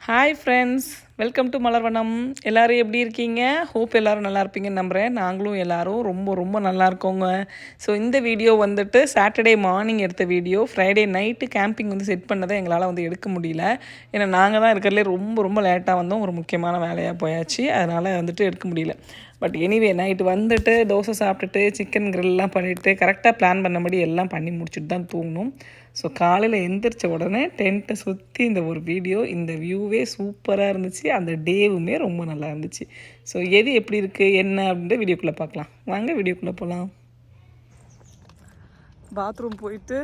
Hi friends, welcome to Malarvanam. எல்லோரும் எப்படி இருக்கீங்க? ஹோப் எல்லோரும் நல்லா இருப்பீங்கன்னு நம்புகிறேன். நாங்களும் எல்லோரும் ரொம்ப ரொம்ப நல்லா இருக்கோங்க. ஸோ இந்த வீடியோ வந்துட்டு சாட்டர்டே மார்னிங் எடுத்த வீடியோ. ஃப்ரைடே நைட்டு கேம்பிங் வந்து செட் பண்ணதை எங்களால் வந்து எடுக்க முடியல. ஏன்னா நாங்கள் தான் இருக்கிறதுலே ரொம்ப ரொம்ப லேட்டாக வந்தோம். ஒரு முக்கியமான வேலையாக போயாச்சு. அதனால் வந்துட்டு எடுக்க முடியல. பட் எனிவே நைட்டு வந்துட்டு தோசை சாப்பிட்டுட்டு சிக்கன் கிரில்லாம் பண்ணிவிட்டு கரெக்டாக பிளான் பண்ணபடி எல்லாம் பண்ணி முடிச்சுட்டு தான் தூங்கணும். ஸோ காலையில் எந்திரிச்ச உடனே டென்ட்டை சுற்றி இந்த ஒரு வீடியோ, இந்த வியூவே சூப்பராக இருந்துச்சு. அந்த டேவுமே ரொம்ப நல்லா இருந்துச்சு. ஸோ எது எப்படி இருக்குது என்ன அப்படின்ட்டு வீடியோக்குள்ளே பார்க்கலாம். வாங்க வீடியோக்குள்ளே போகலாம். பாத்ரூம் போயிட்டு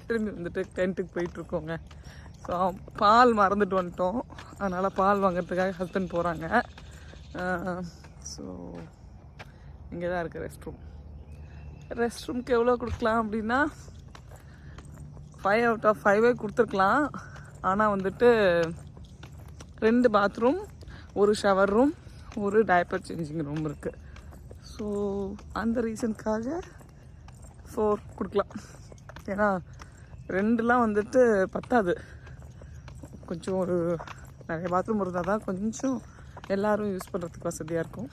திரும்பி வந்துட்டு டென்ட்டுக்கு போயிட்டுருக்கோங்க. ஸோ பால் மறந்துட்டு வந்துட்டோம். அதனால் பால் வாங்கிறதுக்காக ஹஸ்பண்ட் போகிறாங்க. ஸோ இங்கே தான் இருக்குது ரெஸ்ட் ரூம்க்கு எவ்வளோ கொடுக்கலாம் அப்படின்னா 5 out of 5 கொடுத்துருக்கலாம். ஆனால் வந்துட்டு 2 பாத்ரூம், ஒரு ஷவர் ரூம், ஒரு டைப்பர் சேஞ்சிங் ரூம் இருக்குது. ஸோ அந்த ரீசனுக்காக 4 கொடுக்கலாம். ஏன்னா 2லாம் வந்துட்டு பத்தாது. கொஞ்சம் ஒரு நிறைய பாத்ரூம் இருந்தால் தான் கொஞ்சம் எல்லோரும் யூஸ் பண்ணுறதுக்கு வசதியாக இருக்கும்.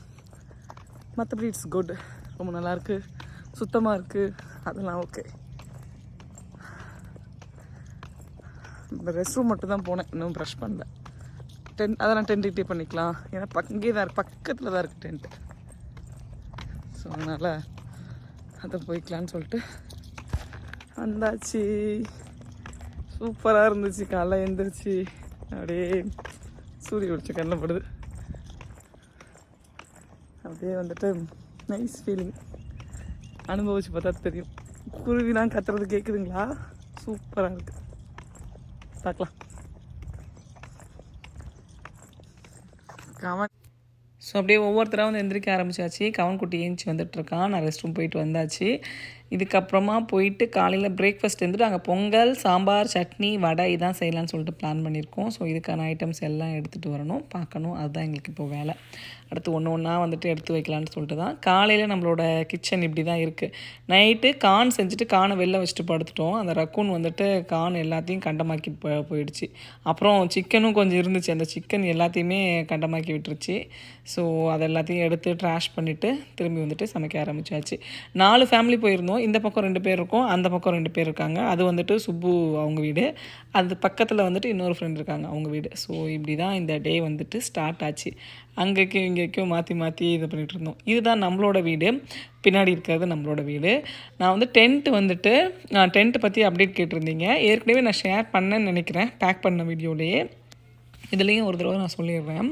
மற்றபடி இட்ஸ் குட். ரொம்ப நல்லாயிருக்கு, சுத்தமாக இருக்குது, அதெல்லாம் ஓகே. இந்த ரெஸ்ட் ரூம் மட்டும் தான் போனேன், இன்னும் ப்ரஷ் பண்ணல. அதெல்லாம் டென்ட்டுக்கிட்டே பண்ணிக்கலாம். ஏன்னா இங்கே தான் இருக்குது, பக்கத்தில் தான் இருக்குது டென்ட்டு. ஸோ அதனால் அதை போய்க்கலான்னு சொல்லிட்டு வந்தாச்சு. சூப்பராக இருந்துச்சு. காலைல எழுந்திரிச்சு அப்படியே சூரிய வெளிச்ச கண்ணில் படுது. அப்படியே வந்துட்டு நைஸ் ஃபீலிங். அனுபவிச்சு பார்த்தா தெரியும். குருவிலாம் கத்துறது கேட்குதுங்களா? சூப்பராக இருக்குது. பார்க்கலாம். கவன் ஸோ அப்படியே ஒவ்வொருத்தராக வந்து எந்திரிக்க ஆரம்பிச்சாச்சு. கவன்குட்டி ஏஞ்சி வந்துட்டுருக்கான். நான் ரெஸ்ட் ரூம் போயிட்டு வந்தாச்சு. இதுக்கப்புறமா போயிட்டு காலையில் பிரேக்ஃபாஸ்ட் வந்துட்டு அங்கே பொங்கல், சாம்பார், சட்னி, வடை இதான் செய்யலான்னு சொல்லிட்டு பிளான் பண்ணியிருக்கோம். ஸோ இதுக்கான ஐட்டம்ஸ் எல்லாம் எடுத்துகிட்டு வரணும், பார்க்கணும். அதுதான் எங்களுக்கு இப்போ வேலை. அடுத்து ஒன்று ஒன்றா வந்துட்டு எடுத்து வைக்கலான்னு சொல்லிட்டு தான். காலையில் நம்மளோட கிச்சன் இப்படி தான் இருக்குது. நைட்டு கார்ன் செஞ்சுட்டு கானை வெளில வச்சுட்டு படுத்துட்டோம். அந்த ரக்கூன் வந்துட்டு கான் எல்லாத்தையும் கண்டமாக்கி போயிடுச்சு. அப்புறம் சிக்கனும் கொஞ்சம் இருந்துச்சு. அந்த சிக்கன் எல்லாத்தையுமே கண்டமாக்கி விட்டுருச்சு. ஸோ அது எல்லாத்தையும் எடுத்து ட்ராஷ் பண்ணிவிட்டு திரும்பி வந்துட்டு சமைக்க ஆரம்பித்தாச்சு. 4 ஃபேமிலி போயிருந்தோம். இந்த பக்கம் 2 பேர் இருக்கோம், அந்த பக்கம் 2 பேர் இருக்காங்க. அது வந்துட்டு சுப்பு அவங்க வீடு. அது பக்கத்தில் வந்துட்டு இன்னொரு ஃப்ரெண்ட் இருக்காங்க, அவங்க வீடு. ஸோ இப்படி தான் இந்த டே வந்துட்டு ஸ்டார்ட் ஆச்சு. அங்கேக்கும் இங்கேக்கும் மாற்றி இது பண்ணிகிட்டு இருந்தோம். இதுதான் நம்மளோட வீடு. பின்னாடி இருக்கிறது நம்மளோட வீடு. நான் வந்து டென்ட்டு பற்றி அப்டேட் கேட்டிருந்தீங்க. ஏற்கனவே நான் ஷேர் பண்ணேன்னு நினைக்கிறேன், பேக் பண்ண வீடியோலேயே. இதுலேயும் ஒரு தடவை நான் சொல்லிடுறேன்.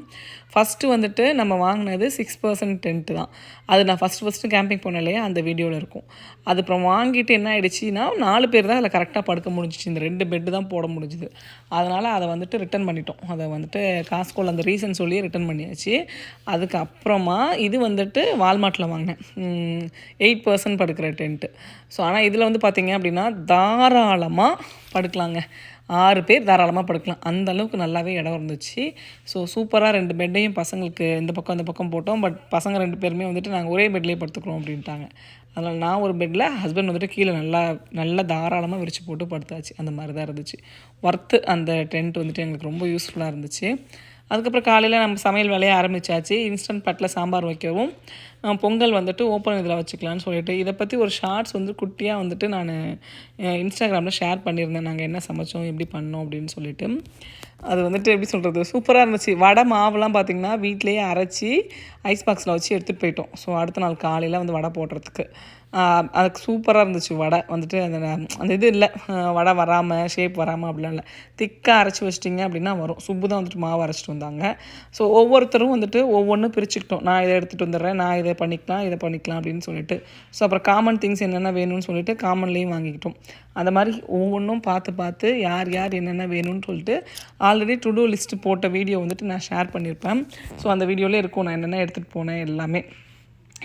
ஃபஸ்ட்டு வந்துட்டு நம்ம வாங்கினது 6% டென்ட்டு தான். அது நான் ஃபஸ்ட்டு கேம்பிங் போனேன் இல்லையா, அந்த வீடியோவில் இருக்கும். அது அப்புறம் வாங்கிட்டு என்ன ஆகிடுச்சின்னா 4 பேர் தான் அதில் கரெக்டாக படுக்க முடிஞ்சிச்சு. இந்த 2 பெட்டு தான் போட முடிஞ்சுது. அதனால் அதை வந்துட்டு ரிட்டன் பண்ணிட்டோம். அதை வந்துட்டு காஸ்கோவில் அந்த ரீசன் சொல்லி ரிட்டன் பண்ணியாச்சு. அதுக்கப்புறமா இது வந்துட்டு வால்மார்ட்டில் வாங்கினேன், 8% படுக்கிற டென்ட்டு. ஸோ ஆனால் இதில் வந்து பார்த்திங்க அப்படின்னா தாராளமாக படுக்கலாங்க. 6 பேர் தாராளமாக படுக்கலாம். அந்த அளவுக்கு நல்லாவே இடம் இருந்துச்சு. ஸோ சூப்பராக 2 பெட்டையும் பசங்களுக்கு இந்த பக்கம் அந்த பக்கம் போட்டோம். பட் பசங்க 2 பேருமே வந்துட்டு நாங்கள் ஒரே பெட்லேயே படுத்துக்கிறோம் அப்படின்ட்டாங்க. அதனால் நான் ஒரு பெட்டில், ஹஸ்பண்ட் வந்துட்டு கீழே நல்லா தாராளமாக விரித்து போட்டு படுத்தாச்சு. அந்த மாதிரி தான் இருந்துச்சு. ஒர்த்து அந்த டென்ட் வந்துட்டு எங்களுக்கு ரொம்ப யூஸ்ஃபுல்லாக இருந்துச்சு. அதுக்கப்புறம் காலையில் நம்ம சமையல் வேலையை ஆரம்பித்தாச்சு. இன்ஸ்டன்ட் பாட்டில் சாம்பார் வைக்கவும், பொங்கல் வந்துட்டு ஓப்பன் இதில் வச்சுக்கலான்னு சொல்லிட்டு இதை பற்றி ஒரு ஷார்ட்ஸ் வந்து குட்டியாக வந்துட்டு நான் இன்ஸ்டாகிராமில் ஷேர் பண்ணியிருந்தேன். நாங்கள் என்ன சமைச்சோம், எப்படி பண்ணோம் அப்படின்னு சொல்லிட்டு. அது வந்துட்டு எப்படி சொல்கிறது, சூப்பராக இருந்துச்சு. வடை மாவுலாம் பார்த்திங்கன்னா வீட்டிலேயே அரைச்சி ஐஸ் பாக்ஸில் வச்சு எடுத்துகிட்டு போயிட்டோம். ஸோ அடுத்த நாள் காலையில் வந்து வடை போடுறதுக்கு அதுக்கு சூப்பராக இருந்துச்சு. வடை வந்துட்டு அந்த இது இல்லை, வடை வராமல் ஷேப் வராமல் அப்படிலாம் இல்லை. திக்காக அரைச்சி வச்சிட்டிங்க அப்படின்னா வரும். சுப்பு தான் வந்துட்டு மாவு அரைச்சிட்டு வந்தாங்க. ஸோ ஒவ்வொருத்தரும் வந்துட்டு ஒவ்வொன்றும் பிரிச்சுக்கிட்டோம். நான் இதை எடுத்துகிட்டு வந்துடுறேன், நான் இதை பண்ணிக்கலாம் அப்படின்னு சொல்லிட்டு. ஸோ அப்புறம் காமன் திங்ஸ் என்னென்ன வேணும்னு சொல்லிட்டு காமன்லேயும் வாங்கிக்கிட்டோம். அந்த மாதிரி ஒவ்வொன்றும் பார்த்து யார் என்னென்ன வேணும்னு சொல்லிட்டு ஆல்ரெடி டு டூ லிஸ்ட்டு போட்ட வீடியோ வந்துட்டு நான் ஷேர் பண்ணியிருப்பேன். ஸோ அந்த வீடியோவிலே இருக்கும் நான் என்னென்ன எடுத்துகிட்டு போனேன் எல்லாமே.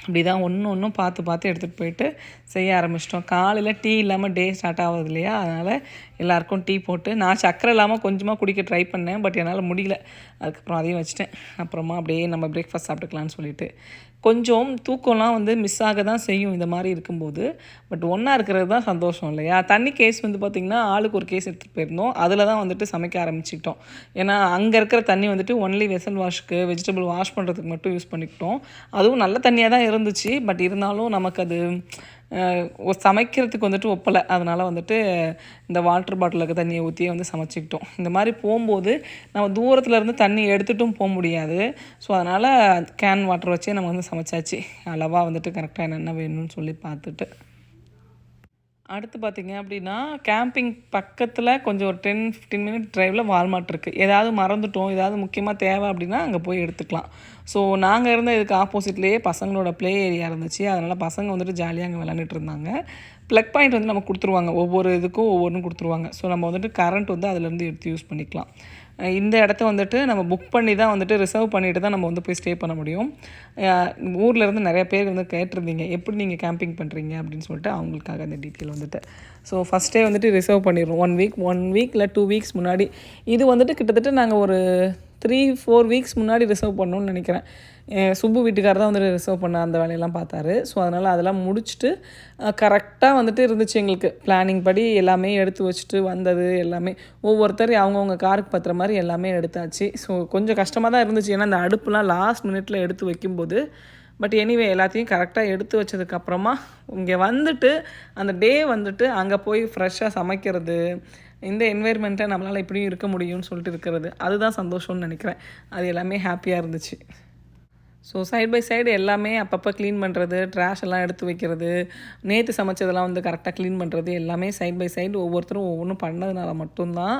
அப்படி தான் ஒன்றும் பார்த்து எடுத்துகிட்டு போயிட்டு செய்ய ஆரம்பிச்சிட்டோம். காலையில் டீ இல்லாமல் டே ஸ்டார்ட் ஆகுது இல்லையா, அதனால் எல்லாேருக்கும் டீ போட்டு நான் சக்கரை இல்லாமல் கொஞ்சமாக குடிக்க ட்ரை பண்ணேன். பட் என்னால் முடியல. அதுக்கப்புறம் அதையும் வச்சுட்டேன். அப்புறமா அப்படியே நம்ம பிரேக்ஃபாஸ்ட் சாப்பிட்டுக்கலான்னு சொல்லிட்டு கொஞ்சம் தூக்கம்லாம் வந்து மிஸ் ஆக தான் செய்யும் இந்த மாதிரி இருக்கும்போது. பட் ஒன்றா இருக்கிறது தான் சந்தோஷம் இல்லையா? தண்ணி கேஸ் வந்து பார்த்திங்கன்னா, ஆளுக்கு ஒரு கேஸ் எடுத்துகிட்டு போயிருந்தோம். அதில் தான் வந்துட்டு சமைக்க ஆரம்பிச்சுக்கிட்டோம். ஏன்னா அங்கே இருக்கிற தண்ணி வந்துட்டு ஒன்லி வெசல் வாஷ்க்கு, வெஜிடபிள் வாஷ் பண்ணுறதுக்கு மட்டும் யூஸ் பண்ணிக்கிட்டோம். அதுவும் நல்ல தண்ணியாக தான் இருந்துச்சு. பட் இருந்தாலும் நமக்கு அது சமைக்கிறதுக்கு வந்துட்டு ஒப்பலை. அதனால் வந்துட்டு இந்த வாட்டர் பாட்டிலில் இருக்க தண்ணியை ஊற்றியே வந்து சமைச்சிக்கிட்டோம். இந்த மாதிரி போகும்போது நம்ம தூரத்தில் இருந்து தண்ணி எடுத்துகிட்டும் போக முடியாது. ஸோ அதனால் கேன் வாட்டர் வச்சே நம்ம வந்து சமைச்சாச்சு. அளவாக வந்துட்டு கரெக்டாக என்னென்ன வேணும்னு சொல்லி பார்த்துட்டு. அடுத்து பார்த்திங்க அப்படின்னா, கேம்பிங் பக்கத்தில் கொஞ்சம் ஒரு 10-15 மினிட் ட்ரைவில் வால்மார்ட் இருக்குது. ஏதாவது மறந்துட்டோம், ஏதாவது முக்கியமாக தேவை அப்படின்னா அங்கே போய் எடுத்துக்கலாம். ஸோ நாங்கள் இருந்த இதுக்கு ஆப்போசிட்லேயே பசங்களோட ப்ளே ஏரியா இருந்துச்சு. அதனால் பசங்க வந்துட்டு ஜாலியாக அங்கே விளாண்டுட்டு இருந்தாங்க. ப்ளக் பாயிண்ட் வந்து நமக்கு கொடுத்துருவாங்க. ஒவ்வொரு இதுக்கும் ஒவ்வொன்றும் கொடுத்துருவாங்க. ஸோ நம்ம வந்துட்டு கரண்ட் வந்து அதிலேருந்து எடுத்து யூஸ் பண்ணிக்கலாம். இந்த இடத்த வந்துட்டு நம்ம புக் பண்ணி தான் வந்துட்டு ரிசர்வ் பண்ணிவிட்டு தான் நம்ம வந்து போய் ஸ்டே பண்ண முடியும். ஊர்லேருந்து நிறைய பேர் வந்து கேட்டிருந்தீங்க, எப்படி நீங்கள் கேம்பிங் பண்ணுறீங்க அப்படின்னு சொல்லிட்டு அவங்களுக்காக அந்த டீட்டெயில் வந்துட்டு. ஸோ ஃபஸ்ட்டே வந்துட்டு ரிசர்வ் பண்ணிடுறோம். 1 வீக் இல்லை 2 வீக்ஸ் முன்னாடி. இது வந்துட்டு கிட்டத்தட்ட நாங்கள் ஒரு 3-4 வீக்ஸ் முன்னாடி ரிசர்வ் பண்ணணும்னு நினைக்கிறேன். சுப்பு வீட்டுக்காரர் தான் வந்துட்டு ரிசர்வ் பண்ண அந்த வேலையெல்லாம் பார்த்தாரு. ஸோ அதனால் அதெல்லாம் முடிச்சுட்டு கரெக்டாக வந்துட்டு இருந்துச்சு எங்களுக்கு. பிளானிங் படி எல்லாமே எடுத்து வச்சுட்டு வந்தது எல்லாமே ஒவ்வொருத்தர் அவங்கவுங்க காருக்கு பற்றுற மாதிரி எல்லாமே எடுத்தாச்சு. ஸோ கொஞ்சம் கஷ்டமாக தான் இருந்துச்சு. ஏன்னா அந்த அடுப்புலாம் லாஸ்ட் மினிட்ல எடுத்து வைக்கும்போது. பட் எனிவே எல்லாத்தையும் கரெக்டாக எடுத்து வச்சதுக்கப்புறமா இங்கே வந்துட்டு அந்த டே வந்துட்டு அங்கே போய் ஃப்ரெஷ்ஷாக சமைக்கிறது, இந்த என்வைர்மெண்ட்டை நம்மளால் இப்படியும் இருக்க முடியும்னு சொல்லிட்டு இருக்கிறது, அதுதான் சந்தோஷம்னு நினைக்கிறேன். அது எல்லாமே ஹாப்பியாக இருந்துச்சு. ஸோ சைட் பை சைடு எல்லாமே அப்பப்போ க்ளீன் பண்ணுறது, ட்ராஷ் எல்லாம் எடுத்து வைக்கிறது, நேற்று சமைச்சதெல்லாம் வந்து கரெக்டாக க்ளீன் பண்ணுறது, எல்லாமே சைட் பை சைடு ஒவ்வொருத்தரும் ஒவ்வொன்றும் பண்ணதுனால மட்டும்தான்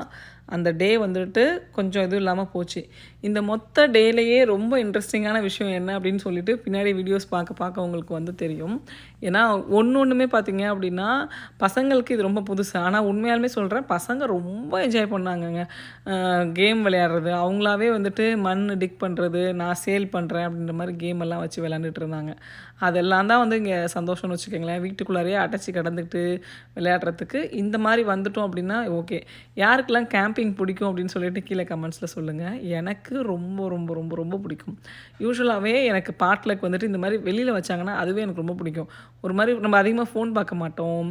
அந்த டே வந்துட்டு கொஞ்சம் இதுவும் இல்லாமல் போச்சு. இந்த மொத்த டேலேயே ரொம்ப இன்ட்ரெஸ்டிங்கான விஷயம் என்ன அப்படின்னு சொல்லிட்டு பின்னாடி வீடியோஸ் பார்க்க உங்களுக்கு வந்து தெரியும். ஏன்னா ஒன்றுமே பார்த்திங்க அப்படின்னா பசங்களுக்கு இது ரொம்ப புதுசு. ஆனால் உண்மையாலுமே சொல்கிறேன், பசங்க ரொம்ப என்ஜாய் பண்ணாங்கங்க. கேம் விளையாடுறது, அவங்களாவே வந்துட்டு மண் டிக் பண்ணுறது, நான் சேல் பண்ணுறேன் அப்படின்ற மாதிரி கேம் எல்லாம் வச்சு விளையாண்டுட்டு இருந்தாங்க. அதெல்லாம் தான் வந்து இங்கே சந்தோஷம்னு வச்சுக்கோங்களேன். வீட்டுக்குள்ளாரையே அடைச்சி கிடந்துக்கிட்டு விளையாடுறதுக்கு இந்த மாதிரி வந்துட்டோம் அப்படின்னா ஓகே. யாருக்கெல்லாம் கேம்பிங் பிடிக்கும் அப்படின்னு சொல்லிட்டு கீழே கமெண்ட்ஸில் சொல்லுங்கள். எனக்கு ரொம்ப ரொம்ப ரொம்ப ரொம்ப பிடிக்கும். யூஸ்வலாகவே எனக்கு பாட்லக் வந்துட்டு இந்த மாதிரி வெளியில் வச்சாங்கன்னா அதுவே எனக்கு ரொம்ப பிடிக்கும். ஒரு மாதிரி நம்ம அதிகமாக ஃபோன் பார்க்க மாட்டோம்,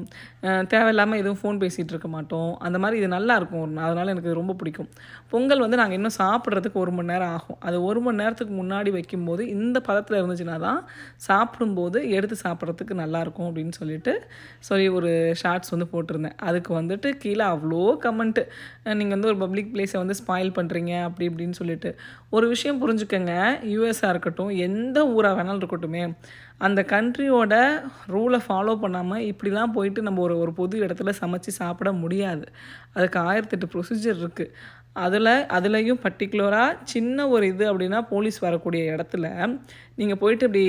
தேவையில்லாமல் எதுவும் ஃபோன் பேசிகிட்டு இருக்க மாட்டோம். அந்த மாதிரி இது நல்லாயிருக்கும். அதனால் எனக்கு ரொம்ப பிடிக்கும். பொங்கல் வந்து நாங்கள் இன்னும் சாப்பிட்றதுக்கு 1 மணி நேரம் ஆகும். அது 1 மணி நேரத்துக்கு முன்னாடி வைக்கும்போது இந்த பதத்தில் இருந்துச்சுன்னா தான் சாப்பிடும்போது எடுத்து சாப்பிட்றதுக்கு நல்லாயிருக்கும் அப்படின்னு சொல்லி ஒரு ஷார்ட்ஸ் வந்து போட்டிருந்தேன். அதுக்கு வந்துட்டு கீழே அவ்வளோ கமெண்ட்டு, நீங்கள் வந்து ஒரு பப்ளிக் பிளேஸை வந்து ஸ்பாயில் பண்ணுறீங்க அப்படி இப்படின்னு சொல்லிட்டு. ஒரு விஷயம் புரிஞ்சுக்கங்க, யூஎஸ்ஸாக இருக்கட்டும், எந்த ஊராக வேணாலும் இருக்கட்டுமே, அந்த கண்ட்ரியோட ரூலை ஃபாலோ பண்ணாமல் இப்படிலாம் போயிட்டு நம்ம ஒரு பொது இடத்துல சமைச்சு சாப்பிட முடியாது. அதுக்கு 1008 ப்ரொசீஜர் இருக்குது. அதுலேயும் பர்டிகுலராக சின்ன ஒரு இது அப்படின்னா போலீஸ் வரக்கூடிய இடத்துல நீங்கள் போயிட்டு இப்படி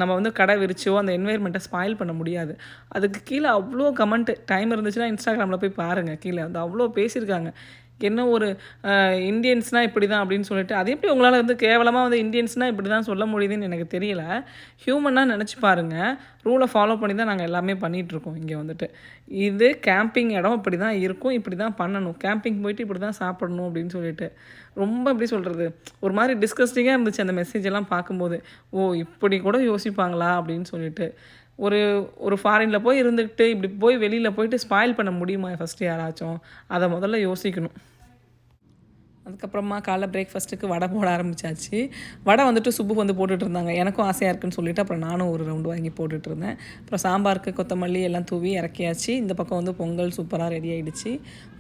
நம்ம வந்து கடை விரிச்சோ அந்த என்வைர்மெண்ட்டை ஸ்பாயில் பண்ண முடியாது. அதுக்கு கீழே அவ்வளோ கமெண்ட்டு. டைம் இருந்துச்சுன்னா இன்ஸ்டாகிராமில் போய் பாருங்கள். கீழே வந்து அவ்வளோ பேசியிருக்காங்க. என்ன ஒரு இந்தியன்ஸ்னால் இப்படி தான் அப்படின்னு சொல்லிட்டு, அது எப்படி உங்களால் வந்து கேவலமாக வந்து இந்தியன்ஸ்னால் இப்படி தான் சொல்ல முடியுதுன்னு எனக்கு தெரியல. ஹியூமனாக நினச்சி பாருங்கள். ரூலை ஃபாலோ பண்ணி தான் நாங்கள் எல்லாமே பண்ணிகிட்ருக்கோம். இங்கே வந்துட்டு இது கேம்பிங் இடம் இப்படி தான் இருக்கும், இப்படி தான் பண்ணணும், கேம்பிங் போயிட்டு இப்படி தான் சாப்பிடணும் அப்படின்னு சொல்லிட்டு ரொம்ப எப்படி சொல்கிறது, ஒரு மாதிரி டிஸ்கஸ்டிங்காக இருந்துச்சு அந்த மெசேஜ் எல்லாம் பார்க்கும்போது. ஓ இப்படி கூட யோசிப்பாங்களா அப்படின்னு சொல்லிட்டு. ஒரு ஃபாரினில் போய் இருந்துக்கிட்டு இப்படி போய் வெளியில் போயிட்டு ஸ்பாயில் பண்ண முடியுமா ஃபஸ்ட்டு யாராச்சும்? அதை முதல்ல யோசிக்கணும். அதுக்கப்புறமா காலைல பிரேக்ஃபாஸ்ட்டுக்கு வடை போட ஆரம்பித்தாச்சு. வடை வந்துட்டு சுப்பு வந்து போட்டுட்டு இருந்தாங்க. எனக்கும் ஆசையாக இருக்குன்னு சொல்லிவிட்டு அப்புறம் நானும் ஒரு ரவுண்டு வாங்கி போட்டுட்டு இருந்தேன். அப்புறம் சாம்பாருக்கு கொத்தமல்லி எல்லாம் தூவி இறக்கியாச்சு. இந்த பக்கம் வந்து பொங்கல் சூப்பராக ரெடி ஆகிடுச்சு.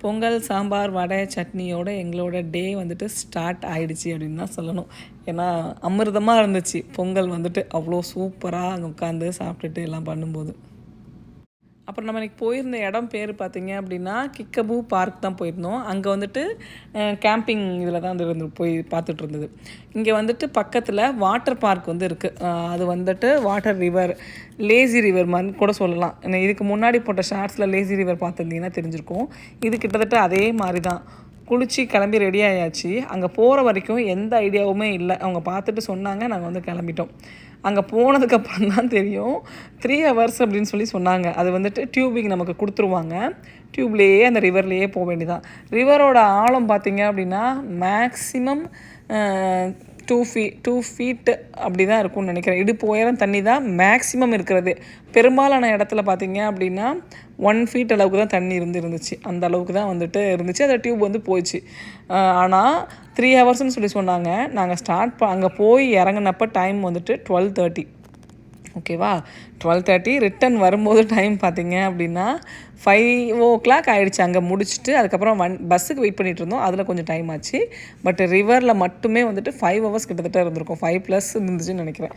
பொங்கல், சாம்பார், வடை, சட்னியோட எங்களோட டே வந்துட்டு ஸ்டார்ட் ஆகிடுச்சு அப்படின்னு தான் சொல்லணும். ஏன்னா அமிர்தமாக இருந்துச்சு பொங்கல் வந்துட்டு. அவ்வளோ சூப்பராக அங்கே உட்காந்து சாப்பிட்டுட்டு எல்லாம் பண்ணும்போது. அப்புறம் நம்ம இன்றைக்கி போயிருந்த இடம் பேர் பார்த்திங்க அப்படின்னா கிக்கபூ பார்க் தான் போயிருந்தோம். அங்கே வந்துட்டு கேம்பிங் இதில் தான் வந்து போய் பார்த்துட்டு இருந்தது. இங்கே வந்துட்டு பக்கத்தில் வாட்டர் பார்க் வந்து இருக்குது. அது வந்துட்டு லேசி ரிவர் மாதிரி கூட சொல்லலாம். இதுக்கு முன்னாடி போட்ட ஷார்ட்ஸில் லேசி ரிவர் பார்த்துருந்தீங்கன்னா தெரிஞ்சிருக்கும். இது கிட்டத்தட்ட அதே மாதிரி தான். குளித்து கிளம்பி ரெடி ஆயாச்சு. அங்கே போகிற வரைக்கும் எந்த ஐடியாவுமே இல்லை. அவங்க பார்த்துட்டு சொன்னாங்க, நாங்கள் வந்து கிளம்பிட்டோம். அங்கே போனதுக்கப்புறம் தான் தெரியும் 3 hours அப்படின்னு சொன்னாங்க. அது வந்துட்டு டியூபிங் நமக்கு கொடுத்துருவாங்க. டியூப்லேயே அந்த ரிவர்லேயே போக வேண்டியதான். ரிவரோட ஆழம் பார்த்திங்க அப்படின்னா மேக்ஸிமம் 2 ஃபீட்டு அப்படி தான் இருக்கும்னு நினைக்கிறேன். இடுப்பு உயரம் தண்ணி தான் மேக்ஸிமம் இருக்கிறது. பெரும்பாலான இடத்துல பார்த்தீங்க அப்படின்னா 1 ஃபீட் அளவுக்கு தான் தண்ணி இருந்துச்சு. அந்த அளவுக்கு தான் வந்துட்டு இருந்துச்சு. அந்த டியூப் வந்து போயிடுச்சு. ஆனால் 3 ஹவர்ஸ்ன்னு சொன்னாங்க. நாங்கள் அங்கே போய் இறங்கினப்போ டைம் வந்துட்டு 12:30. ஓகேவா, 12:30. ரிட்டன் வரும்போது டைம் பார்த்தீங்க அப்படின்னா 5 ஆகிடுச்சு. அங்கே முடிச்சுட்டு அதுக்கப்புறம் பஸ்ஸுக்கு வெயிட் பண்ணிகிட்டு இருந்தோம். அதில் கொஞ்சம் டைம் ஆச்சு. பட் ரிவரில் மட்டுமே வந்துட்டு 5 ஹவர்ஸ் கிட்டத்தட்ட இருந்திருக்கும். 5+ இருந்துச்சுன்னு நினைக்கிறேன்.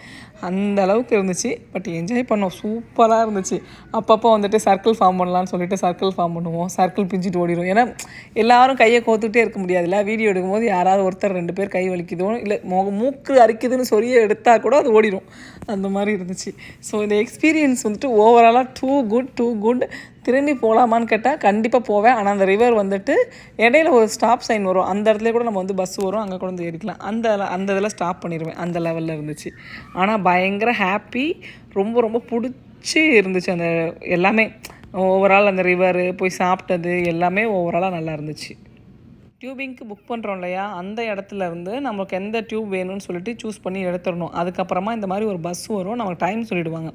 அந்த அளவுக்கு இருந்துச்சு. பட் என்ஜாய் பண்ணோம். சூப்பராக இருந்துச்சு. அப்பப்போ வந்துட்டு சர்க்கிள் ஃபார்ம் பண்ணலான்னு சொல்லிட்டு சர்க்கிள் ஃபார்ம் பண்ணுவோம். சர்க்கிள் பிஞ்சிட்டு ஓடிடும். ஏன்னா எல்லாரும் கையை கோத்துக்கிட்டே இருக்க முடியாதுல்ல. வீடியோ எடுக்கும்போது யாராவது ஒருத்தர் 2 பேர் கை வலிக்குதோ இல்லை மூக்கு அரிக்குதுன்னு சொல்லியே எடுத்தால் கூட அது ஓடிடும். அந்த மாதிரி இருந்துச்சு. ஸோ இந்த எக்ஸ்பீரியன்ஸ் வந்துட்டு ஓவராலாக டூ குட். திரும்பி போகலாமான்னு கேட்டால் கண்டிப்பாக போவேன். ஆனால் அந்த ரிவர் வந்துட்டு இடையில ஒரு ஸ்டாப் சைன் வரும். அந்த இடத்துல கூட நம்ம வந்து பஸ் வரும், அங்கே கூட வந்து ஏறிக்கலாம். அந்த இதில் ஸ்டாப் பண்ணிடுவேன். அந்த லெவலில் இருந்துச்சு. ஆனால் பயங்கர ஹாப்பி. ரொம்ப பிடிச்சி இருந்துச்சு. அந்த எல்லாமே ஓவரால் அந்த ரிவரு போய் சாப்பிட்டது எல்லாமே ஓவராலாக நல்லா இருந்துச்சு. டியூபிங்க்கு புக் பண்ணுறோம் இல்லையா, அந்த இடத்துல இருந்து நமக்கு எந்த டியூப் வேணும்னு சொல்லிட்டு சூஸ் பண்ணி எடுத்துடணும். அதுக்கப்புறமா இந்த மாதிரி ஒரு பஸ் வரும். நமக்கு டைம் சொல்லிவிடுவாங்க.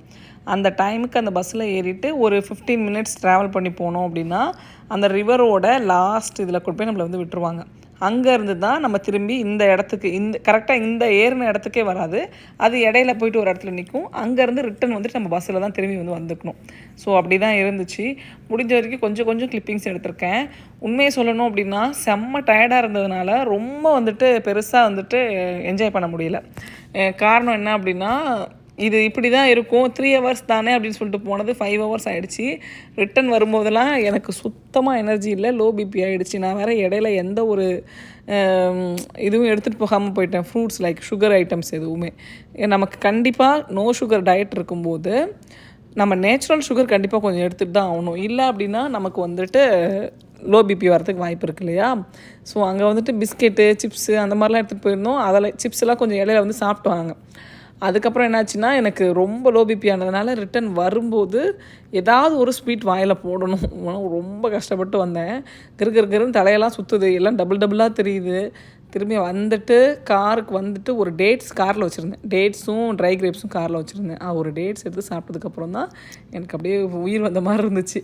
அந்த டைமுக்கு அந்த பஸ்ஸில் ஏறிட்டு ஒரு 15 மினிட்ஸ் ட்ராவல் பண்ணி போனோம் அப்படின்னா அந்த ரிவரோட லாஸ்ட் இதில் கொண்டு போய் நம்மளை வந்து விட்டுருவாங்க. அங்கேருந்து தான் நம்ம திரும்பி இந்த இடத்துக்கு கரெக்டாக இந்த ஏறின இடத்துக்கே வராது. அது இடையில போயிட்டு ஒரு இடத்துல நிற்கும். அங்கேருந்து ரிட்டன் வந்துட்டு நம்ம பஸ்ஸில் தான் திரும்பி வந்து வந்துக்கணும். ஸோ அப்படி தான் இருந்துச்சு. முடிஞ்ச வரைக்கும் கொஞ்சம் கிளிப்பிங்ஸ் எடுத்திருக்கேன். உண்மையை சொல்லணும் அப்படின்னா செம்ம டயர்டாக இருந்ததுனால ரொம்ப வந்துட்டு பெருசாக வந்துட்டு என்ஜாய் பண்ண முடியல. காரணம் என்ன அப்படின்னா, இது இப்படி தான் இருக்கும், 3 ஹவர்ஸ் தானே அப்படின்னு சொல்லிட்டு போனது 5 ஹவர்ஸ் ஆகிடுச்சி. ரிட்டன் வரும்போதெல்லாம் எனக்கு சுத்தமாக எனர்ஜி இல்லை, லோ பிபி ஆகிடுச்சு. நான் வேறு இடையில எந்த ஒரு இதுவும் எடுத்துகிட்டு போகாமல் போயிட்டேன். ஃப்ரூட்ஸ் லைக் சுகர் ஐட்டம்ஸ் எதுவுமே. நமக்கு கண்டிப்பாக நோ சுகர் டயட் இருக்கும்போது நம்ம நேச்சுரல் சுகர் கண்டிப்பாக கொஞ்சம் எடுத்துகிட்டு தான் ஆகணும். இல்லை அப்படின்னா நமக்கு வந்துட்டு லோ பிபி வரதுக்கு வாய்ப்பு இருக்கு இல்லையா. ஸோ அங்கே வந்துட்டு பிஸ்கெட்டு, சிப்ஸு அந்த மாதிரிலாம் எடுத்துகிட்டு போயிருந்தோம். அதில் சிப்ஸ்லாம் கொஞ்சம் இடையில வந்து சாப்பிட்டுவாங்க. அதுக்கப்புறம் என்னாச்சுன்னா, எனக்கு ரொம்ப லோ பிபி ஆனதுனால ரிட்டன் வரும்போது ஏதாவது ஒரு ஸ்வீட் வாயில் போடணும். ரொம்ப கஷ்டப்பட்டு வந்தேன். கிறுன்னு தலையெல்லாம் சுற்றுது, எல்லாம் டபுளாக தெரியுது. திரும்பி வந்துட்டு காருக்கு வந்துட்டு ஒரு டேட்ஸ் காரில் வச்சுருந்தேன். டேட்ஸும் ட்ரை கிரேப்ஸும் காரில் வச்சுருந்தேன். ஒரு டேட்ஸ் எடுத்து சாப்பிட்டதுக்கப்புறம் தான் எனக்கு அப்படியே உயிர் வந்த மாதிரி இருந்துச்சு.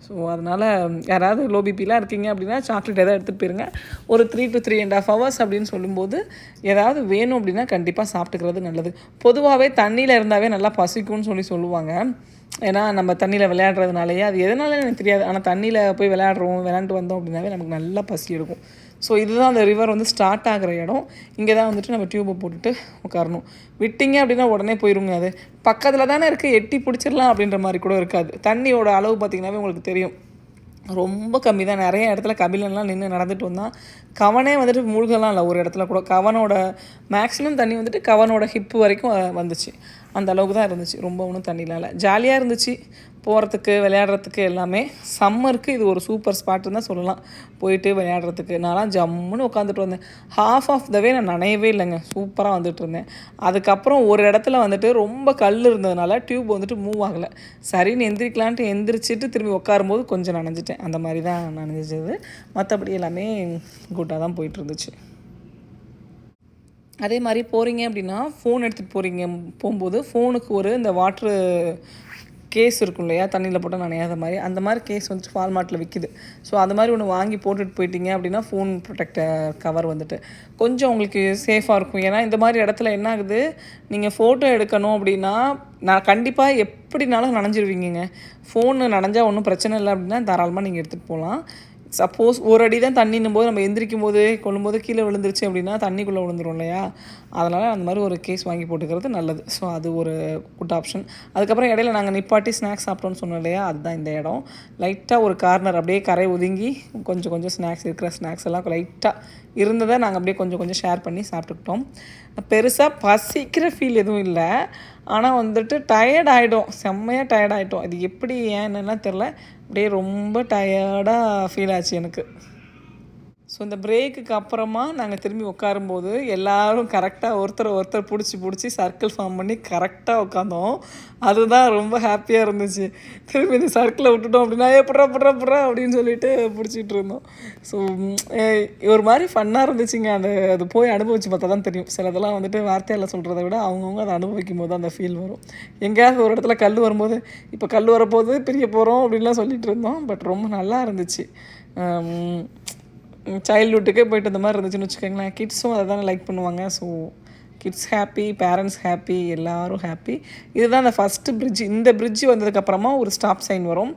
ஸோ அதனால் யாராவது லோ பிபிலாம் இருக்கீங்க அப்படின்னா சாக்லேட் எதாவது எடுத்துகிட்டு போயிருங்க. ஒரு 3 to 3.5 hours அப்படின்னு சொல்லும்போது ஏதாவது வேணும் அப்படின்னா கண்டிப்பாக சாப்பிட்டுக்கிறது நல்லது. பொதுவாகவே தண்ணியில் இருந்தாவே நல்லா பசிக்கும்னு சொல்லுவாங்க. ஏன்னா நம்ம தண்ணியில் விளையாடுறதுனாலேயே, அது எதனால எனக்கு தெரியாது, ஆனால் தண்ணியில் போய் விளையாண்டுட்டு வந்தோம் அப்படின்னாவே நமக்கு நல்லா பசி எடுக்கும். ஸோ இதுதான் அந்த ரிவர் வந்து ஸ்டார்ட் ஆகிற இடம். இங்கே தான் வந்துட்டு நம்ம டியூப்பை போட்டுட்டு உட்காரணும். விட்டிங்க அப்படின்னா உடனே போயிருங்க. அது பக்கத்தில் தானே இருக்குது, எட்டி பிடிச்சிடலாம் அப்படின்ற மாதிரி கூட இருக்காது. தண்ணியோட அளவு பார்த்திங்கனாவே உங்களுக்கு தெரியும், ரொம்ப கம்மி தான். நிறைய இடத்துல கபிலன்லாம் நின்று நடந்துட்டு வந்தால் கவனே வந்துட்டு மூழ்கலாம் இல்லை. ஒரு இடத்துல கூட கவனோட மேக்ஸிமம் தண்ணி வந்துட்டு கவனோட ஹிப்பு வரைக்கும் வந்துச்சு. அந்த அளவுக்கு தான் இருந்துச்சு. ரொம்ப ஒன்றும் தண்ணிலாம் இல்லை. ஜாலியாக இருந்துச்சு போகிறதுக்கு, விளையாடுறதுக்கு எல்லாமே. சம்மருக்கு இது ஒரு சூப்பர் ஸ்பாட்டுன்னு தான் சொல்லலாம், போயிட்டு விளையாடுறதுக்கு. நான்லாம் ஜம்முன்னு உட்காந்துட்டு வந்தேன். ஹாஃப் ஆஃப் த வே நான் நனையவே இல்லைங்க, சூப்பராக வந்துட்டு இருந்தேன். அதுக்கப்புறம் ஒரு இடத்துல வந்துட்டு ரொம்ப கல் இருந்ததுனால டியூப் வந்துட்டு மூவ் ஆகலை. சரின்னு எந்திரிக்கலான்ட்டு எந்திரிச்சிட்டு திரும்பி உட்காரும்போது கொஞ்சம் நனைஞ்சிட்டேன். அந்த மாதிரி தான் நனைஞ்சது. மற்றபடி எல்லாமே குட்டாக தான் போயிட்டு இருந்துச்சு. அதே மாதிரி போகிறீங்க அப்படின்னா ஃபோன் எடுத்துகிட்டு போகும்போது ஃபோனுக்கு ஒரு இந்த வாட்ரு கேஸ் இருக்கும் இல்லையா, தண்ணியில் போட்டால் நனையாத மாதிரி, அந்த மாதிரி கேஸ் வந்துட்டு ஃபால்மார்ட்டில் விற்கிது. ஸோ அது மாதிரி ஒன்று வாங்கி போட்டுட்டு போயிட்டீங்க அப்படின்னா ஃபோன் ப்ரொடெக்டர் கவர் வந்துட்டு கொஞ்சம் உங்களுக்கு சேஃபாக இருக்கும். ஏன்னா இந்த மாதிரி இடத்துல என்ன ஆகுது, நீங்கள் ஃபோட்டோ எடுக்கணும் அப்படின்னா நான் கண்டிப்பாக எப்படினாலும் நனைஞ்சிருவீங்க. ஃபோனு நனைஞ்சால் ஒன்றும் பிரச்சனை இல்லை அப்படின்னா தாராளமாக நீங்கள் எடுத்துகிட்டு போகலாம். சப்போஸ் ஒரு அடி தான் தண்ணின்னும் போது நம்ம எந்திரிக்கும் போது கொள்ளும்போது கீழே விழுந்துருச்சு அப்படின்னா தண்ணிக்குள்ளே விழுந்துரும் இல்லையா. அதனால் அந்த மாதிரி ஒரு கேஸ் வாங்கி போட்டுக்கிறது நல்லது. ஸோ அது ஒரு குட் ஆப்ஷன். அதுக்கப்புறம் இடையில நாங்கள் நிப்பாட்டி ஸ்நாக்ஸ் சாப்பிட்டோன்னு சொன்னோம் இல்லையா, அதுதான் இந்த இடம். லைட்டாக ஒரு கார்னர் அப்படியே கரை ஒதுங்கி கொஞ்சம் ஸ்நாக்ஸ் இருக்கிற ஸ்நாக்ஸ் எல்லாம் லைட்டாக இருந்ததை நாங்கள் அப்படியே கொஞ்சம் ஷேர் பண்ணி சாப்பிட்டுக்கிட்டோம். பெருசாக பசிக்கிற ஃபீல் எதுவும் இல்லை. ஆனால் வந்துட்டு டயர்ட் ஆகிடும், செம்மையாக டயர்ட் ஆகிட்டோம். அது எப்படி ஏன்னெல்லாம் தெரில, அப்படியே ரொம்ப டயர்டாக ஃபீல் ஆச்சு எனக்கு. ஸோ இந்த பிரேக்குக்கு அப்புறமா நாங்கள் திரும்பி உட்காரும்போது எல்லோரும் கரெக்டாக ஒருத்தர் பிடிச்சி சர்க்கிள் ஃபார்ம் பண்ணி கரெக்டாக உட்காந்தோம். அதுதான் ரொம்ப ஹாப்பியாக இருந்துச்சு. திரும்பி இந்த சர்க்கிளை விட்டுட்டோம் அப்படின்னா புட்றா அப்படின்னு சொல்லிட்டு பிடிச்சிட்டு இருந்தோம். ஸோ ஒரு மாதிரி ஃபன்னாக இருந்துச்சுங்க. அது போய் அனுபவிச்சு பார்த்தா தான் தெரியும். சிலதெல்லாம் வந்துட்டு வார்த்தையில் சொல்கிறத விட அவங்கவுங்க அதை அனுபவிக்கும் போது அந்த ஃபீல் வரும். எங்கேயாவது ஒரு இடத்துல கல் வரும்போது இப்போ கல் வரப்போது பிரிய போகிறோம் அப்படின்லாம் சொல்லிட்டு இருந்தோம். பட் ரொம்ப நல்லா இருந்துச்சு. சைல்ட்ஹுட்டுக்கே போய்ட்டு இந்த மாதிரி இருந்துச்சுன்னு வச்சுக்கோங்களேன். கிட்ஸும் அதை தானே லைக் பண்ணுவாங்க. So kids happy, parents happy, எல்லோரும் ஹாப்பி. இதுதான் அந்த ஃபஸ்ட்டு பிரிட்ஜ். இந்த பிரிட்ஜ் வந்ததுக்கப்புறமா ஒரு ஸ்டாப் சைன் வரும்.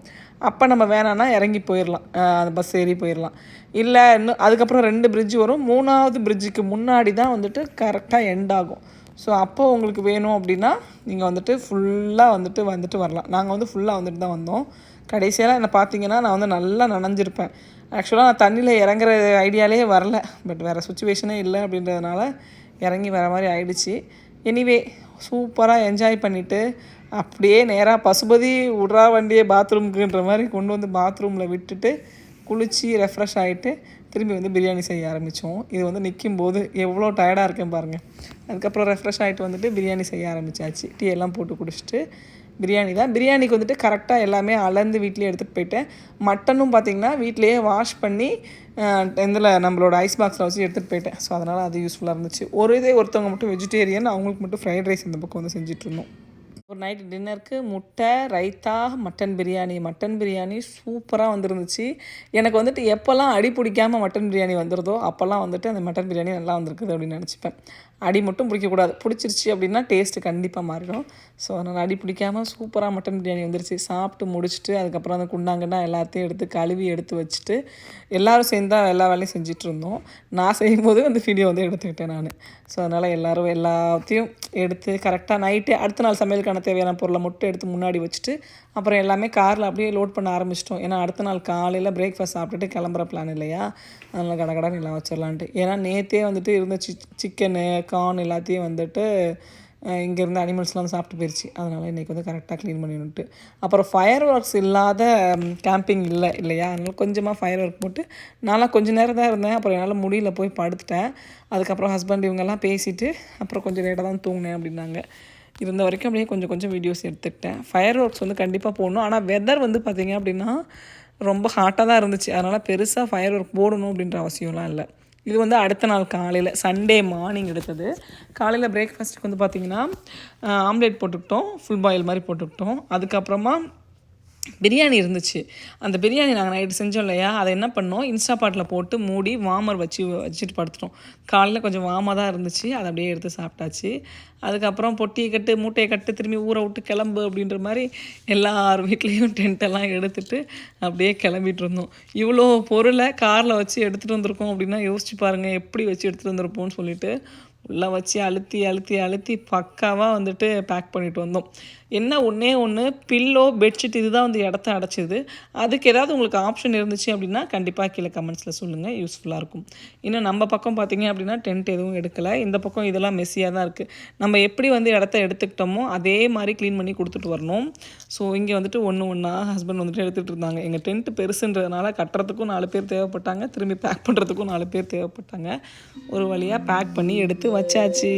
அப்போ நம்ம வேணான்னா இறங்கி போயிடலாம், அந்த பஸ் ஏறி போயிடலாம். இல்லை இன்னும் அதுக்கப்புறம் 2 பிரிட்ஜ் வரும். 3வது பிரிட்ஜுக்கு முன்னாடி தான் வந்துட்டு கரெக்டாக எண்ட் ஆகும். ஸோ அப்போது உங்களுக்கு வேணும் அப்படின்னா நீங்கள் வந்துட்டு ஃபுல்லாக வந்துட்டு வரலாம். நாங்கள் வந்து ஃபுல்லாக வந்துட்டு தான் வந்தோம். கடைசியெல்லாம் என்னை பார்த்தீங்கன்னா நான் வந்து நல்லா நனைஞ்சிருப்பேன். ஆக்சுவலாக நான் தண்ணியில் இறங்குற ஐடியாலே வரல. பட் வேறு சுச்சுவேஷனே இல்லை அப்படின்றதுனால இறங்கி வர மாதிரி ஆயிடுச்சு. எனிவே சூப்பராக என்ஜாய் பண்ணிவிட்டு அப்படியே நேராக பசுபதி விட்றா வண்டியே பாத்ரூமுக்குன்ற மாதிரி கொண்டு வந்து பாத்ரூமில் விட்டுட்டு குளித்து ரெஃப்ரெஷ் ஆகிட்டு திரும்பி வந்து பிரியாணி செய்ய ஆரம்பித்தோம். இது வந்து நிற்கும்போது எவ்வளோ டயர்டாக இருக்கேன் பாருங்கள். அதுக்கப்புறம் ரெஃப்ரெஷ் ஆகிட்டு வந்துட்டு பிரியாணி செய்ய ஆரம்பித்தாச்சு. டீ எல்லாம் போட்டு குடிச்சிட்டு பிரியாணி தான். பிரியாணிக்கு வந்துட்டு கரெக்டாக எல்லாமே அளந்து வீட்டிலே எடுத்துகிட்டு போயிட்டேன். மட்டனும் பார்த்திங்கன்னா வீட்டிலையே வாஷ் பண்ணி இதில் நம்மளோட ஐஸ் பாக்ஸில் வச்சு எடுத்துகிட்டு போயிட்டேன். ஸோ அதனால் அது யூஸ்ஃபுல்லாக இருந்துச்சு. ஒருத்தவங்க மட்டும் வெஜிடேரியன், அவங்களுக்கு மட்டும் ஃப்ரைட் ரைஸ் இந்த பக்கம் வந்து செஞ்சிட்ருந்தோம். ஒரு நைட்டு டின்னருக்கு முட்டை, ரைத்தா, மட்டன் பிரியாணி சூப்பராக வந்துருந்துச்சு. எனக்கு வந்துட்டு எப்போல்லாம் அடி பிடிக்காமல் மட்டன் பிரியாணி வந்துடுதோ அப்போல்லாம் வந்துட்டு அந்த மட்டன் பிரியாணி நல்லா வந்திருக்குது அப்படின்னு நினச்சிப்பேன். அடி மட்டும் பிடிக்கக்கூடாது. பிடிச்சிருச்சு அப்படின்னா டேஸ்ட்டு கண்டிப்பாக மாறிடும். ஸோ அதனால் அடி பிடிக்காமல் சூப்பராக மட்டன் பிரியாணி வந்துருச்சு. சாப்பிட்டு முடிச்சுட்டு அதுக்கப்புறம் அந்த குண்டாங்கண்டா எல்லாத்தையும் எடுத்து கழுவி எடுத்து வச்சுட்டு எல்லோரும் சேர்ந்தா எல்லா வேலையும் செஞ்சுட்டு இருந்தோம். நான் செய்யும்போது அந்த வீடியோ வந்து எடுத்துக்கிட்டேன் நான். ஸோ அதனால் எல்லோரும் எல்லாத்தையும் எடுத்து கரெக்டாக நைட்டே அடுத்த நாள் சமையலுக்கான தேவையான பொருளை மட்டும் எடுத்து முன்னாடி வச்சுட்டு அப்புறம் எல்லாமே காரில் அப்படியே லோட் பண்ண ஆரம்பிச்சிட்டோம். ஏன்னா அடுத்த நாள் காலையில் பிரேக்ஃபாஸ்ட் சாப்பிட்டுட்டு கிளம்புற பிளான் இல்லையா, அதனால் கடகடன்னு எல்லாம் வச்சிடலான்ட்டு. ஏன்னா நேற்றே வந்துட்டு இருந்த சிக்கனு கார்ன் எல்லாத்தையும் வந்துட்டு இங்கேருந்து அனிமல்ஸ்லாம் சாப்பிட்டு போயிடுச்சு. அதனால் இன்றைக்கி வந்து கரெக்டாக க்ளீன் பண்ணிவிட்டு அப்புறம் ஃபயர் ஒர்க்ஸ் இல்லாத கேம்பிங் இல்லையா, அதனால் கொஞ்சமாக ஃபயர் ஒர்க் போட்டு நான்லாம் கொஞ்சம் நேரம் தான் இருந்தேன். அப்புறம் என்னால் முடியல போய் படுத்துட்டேன். அதுக்கப்புறம் ஹஸ்பண்ட் இவங்கெல்லாம் பேசிவிட்டு அப்புறம் கொஞ்சம் லேட்டாக தான் தூங்கினேன் அப்படின்னாங்க. இருந்த வரைக்கும் அப்படியே கொஞ்சம் வீடியோஸ் எடுத்துக்கிட்டேன். ஃபயர் ஒர்க்ஸ் வந்து கண்டிப்பாக போடணும். ஆனால் வெதர் வந்து பார்த்திங்க அப்படின்னா ரொம்ப ஹாட்டாக தான் இருந்துச்சு. அதனால் பெருசாக ஃபயர் ஒர்க் போடணும் அப்படின்ற அவசியம்லாம் இல்லை. இது வந்து அடுத்த நாள் காலையில் சண்டே மார்னிங் எடுத்தது. காலையில் பிரேக்ஃபாஸ்ட்டுக்கு வந்து பார்த்திங்கன்னா ஆம்லேட் போட்டுக்கிட்டோம், ஃபுல் பாயில் மாதிரி போட்டுக்கிட்டோம். அதுக்கப்புறமா பிரியாணி இருந்துச்சு. அந்த பிரியாணி நாங்கள் நைட்டு செஞ்சோம் இல்லையா, அதை என்ன பண்ணோம், இன்ஸ்டாபாட்டில் போட்டு மூடி வார்மர் வச்சுட்டு படுத்துட்டோம். காலையில் கொஞ்சம் வார்மாக தான் இருந்துச்சு. அதை அப்படியே எடுத்து சாப்பிட்டாச்சு. அதுக்கப்புறம் பொட்டியை கட்டு மூட்டையை கட்டு திரும்பி ஊரை விட்டு கிளம்பு அப்படின்ற மாதிரி எல்லார் வீட்லேயும் டென்ட்டெல்லாம் எடுத்துகிட்டு அப்படியே கிளம்பிட்டு இருந்தோம். இவ்வளோ பொருளை காரில் வச்சு எடுத்துகிட்டு வந்திருக்கோம் அப்படின்னா யோசிச்சு பாருங்கள் எப்படி வச்சு எடுத்துகிட்டு வந்திருப்போம்னு சொல்லிட்டு உள்ளே வச்சு அழுத்தி பக்காவாக வந்துட்டு பேக் பண்ணிட்டு வந்தோம். என்ன ஒன்று பில்லோ பெட்ஷீட் இதுதான் வந்து இடத்த அடைச்சிது. அதுக்கு ஏதாவது உங்களுக்கு ஆப்ஷன் இருந்துச்சு அப்படின்னா கண்டிப்பாக கீழே கமெண்ட்ஸில் சொல்லுங்கள், யூஸ்ஃபுல்லாக இருக்கும். இன்னும் நம்ம பக்கம் பார்த்திங்க அப்படின்னா டென்ட் எதுவும் எடுக்கலை. இந்த பக்கம் இதெல்லாம் மெஸ்ஸியாக தான் இருக்குது. நம்ம எப்படி வந்து இடத்த எடுத்துக்கிட்டோமோ அதே மாதிரி க்ளீன் பண்ணி கொடுத்துட்டு வரணும். ஸோ இங்கே வந்துட்டு ஒன்றா ஹஸ்பண்ட் வந்துட்டு எடுத்துகிட்டு இருந்தாங்க. எங்கள் டென்ட்டு பெருசுன்றதுனால கட்டுறதுக்கும் 4 பேர் தேவைப்பட்டாங்க, திரும்பி பேக் பண்ணுறதுக்கும் 4 பேர் தேவைப்பட்டாங்க. ஒரு வழியாக பேக் பண்ணி எடுத்து வச்சாச்சு.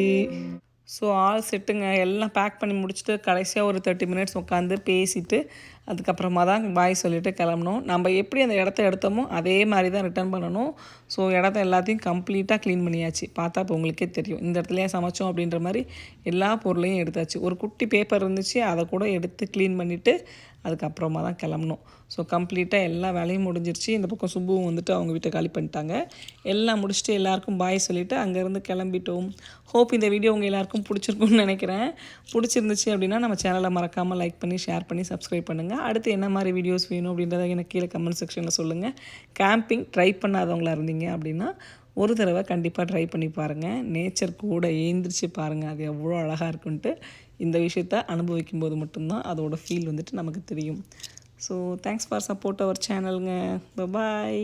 ஸோ ஆல் செட்டுங்க. எல்லாம் பேக் பண்ணி முடிச்சுட்டு கடைசியாக ஒரு 30 மினிட்ஸ் உட்காந்து பேசிவிட்டு அதுக்கப்புறமா தான் பாய் சொல்லிவிட்டு கிளம்பணும். நம்ம எப்படி அந்த இடத்த எடுத்தோமோ அதே மாதிரி தான் ரிட்டர்ன் பண்ணணும். ஸோ இடத்த எல்லாத்தையும் கம்ப்ளீட்டாக க்ளீன் பண்ணியாச்சு. பார்த்தா இப்போ உங்களுக்கே தெரியும் இந்த இடத்துலையே சமைச்சோம் அப்படின்ற மாதிரி எல்லா பொருளையும் எடுத்தாச்சு. ஒரு குட்டி பேப்பர் இருந்துச்சு, அதை கூட எடுத்து க்ளீன் பண்ணிவிட்டு அதுக்கப்புறமா தான் கிளம்பணும். ஸோ கம்ப்ளீட்டாக எல்லா வேலையும் முடிஞ்சிருச்சு. இந்த பக்கம் சுப்புவும் வந்துட்டு அவங்க வீட்டை காலி பண்ணிட்டாங்க. எல்லாம் முடிச்சுட்டு எல்லாருக்கும் பாய் சொல்லிவிட்டு அங்கேருந்து கிளம்பிட்டோம். ஹோப் இந்த வீடியோ உங்கள் எல்லாருக்கும் பிடிச்சிருக்குன்னு நினைக்கிறேன். பிடிச்சிருந்துச்சு அப்படின்னா நம்ம சேனலை மறக்காமல் லைக் பண்ணி ஷேர் பண்ணி சப்ஸ்கிரைப் பண்ணுங்கள். அடுத்து என்ன மாதிரி வீடியோஸ் வேணும் அப்படின்றத எனக்கு கீழே கமெண்ட் செக்ஷனில் சொல்லுங்கள். கேம்பிங் ட்ரை பண்ணாதவங்களா இருந்தீங்க அப்படின்னா ஒரு தடவை கண்டிப்பாக ட்ரை பண்ணி பாருங்கள். நேச்சர் கூட ஏந்திரிச்சு பாருங்கள், அது எவ்வளோ அழகாக இருக்குன்ட்டு. இந்த விஷயத்த அனுபவிக்கும் போது மட்டும்தான் அதோட ஃபீல் வந்துட்டு நமக்கு தெரியும். So thanks for support our சேனலுங்க. பாய்.